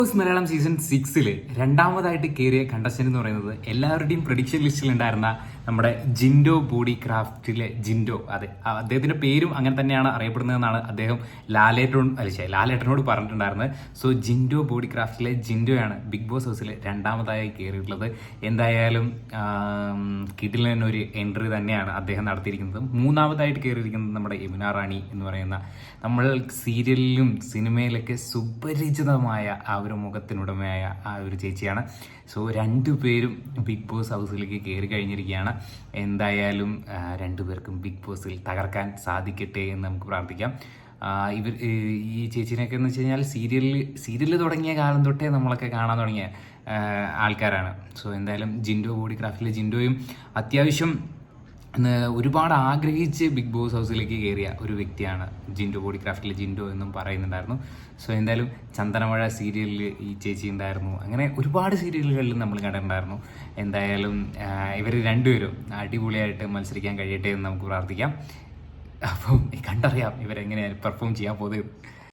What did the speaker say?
Malayalam season 6 രണ്ടാമതായിട്ട് കയറിയ contestant എന്ന് പറയുന്നത് എല്ലാവരുടെയും പ്രഡിക്ഷൻ ലിസ്റ്റിൽ ഉണ്ടായിരുന്ന നമ്മുടെ ജിൻഡോ ബോഡി ക്രാഫ്റ്റിലെ ജിൻഡോ. അതെ, അദ്ദേഹത്തിന്റെ പേരും അങ്ങനെ തന്നെയാണ് അറിയപ്പെടുന്നതെന്നാണ് അദ്ദേഹം ലാലേട്ടനോട് പറഞ്ഞിട്ടുണ്ടായിരുന്നത്. സോ ജിൻഡോ ബോഡി ക്രാഫ്റ്റിലെ ജിൻഡോയാണ് ബിഗ് ബോസ് ഹൗസിൽ രണ്ടാമതായി കയറിയിട്ടുള്ളത്. എന്തായാലും കിടിലൻ ഒരു എൻട്രി തന്നെയാണ് അദ്ദേഹം നടത്തിയിരിക്കുന്നത്. മൂന്നാമതായിട്ട് കയറിയിരിക്കുന്നത് നമ്മുടെ യമുന റാണി എന്ന് പറയുന്ന നമ്മൾ സീരിയലിലും സിനിമയിലൊക്കെ സുപരിചിതമായ ആ ഒരു മുഖത്തിനുടമയായ ആ ഒരു ചേച്ചിയാണ്. സോ രണ്ടുപേരും ബിഗ് ബോസ് ഹൗസിലേക്ക് കയറി കഴിഞ്ഞിരിക്കുകയാണ്. എന്തായാലും രണ്ടുപേർക്കും ബിഗ് ബോസിൽ തകർക്കാൻ സാധിക്കട്ടെ എന്ന് നമുക്ക് പ്രാർത്ഥിക്കാം. ഈ ചേച്ചീനെയൊക്കെ എന്ന് വെച്ച് കഴിഞ്ഞാൽ സീരിയലിൽ തുടങ്ങിയ കാലം തൊട്ടേ നമ്മളൊക്കെ കാണാൻ തുടങ്ങിയ ആൾക്കാരാണ്. സോ എന്തായാലും ജിൻഡോ ബോഡി ക്രാഫ്റ്റിലെ ജിൻഡോയും അത്യാവശ്യം ഒരുപാട് ആഗ്രഹിച്ച് ബിഗ് ബോസ് ഹൗസിലേക്ക് കയറിയ ഒരു വ്യക്തിയാണ് ജിൻഡോ ബോഡി ക്രാഫ്റ്റിലെ ജിൻഡോ എന്നും പറയുന്നുണ്ടായിരുന്നു. സോ എന്തായാലും ചന്ദനമഴ സീരിയലിൽ ഈ ചേച്ചി ഉണ്ടായിരുന്നു. അങ്ങനെ ഒരുപാട് സീരിയലുകളിൽ നമ്മൾ കണ്ടിട്ടുണ്ടായിരുന്നു. എന്തായാലും ഇവർ രണ്ടുപേരും അടിപൊളിയായിട്ട് മത്സരിക്കാൻ കഴിയട്ടെ എന്ന് നമുക്ക് പ്രാർത്ഥിക്കാം. അപ്പം കണ്ടറിയാം ഇവരെങ്ങനെയാണ് പെർഫോം ചെയ്യാൻ പോകുന്നത്.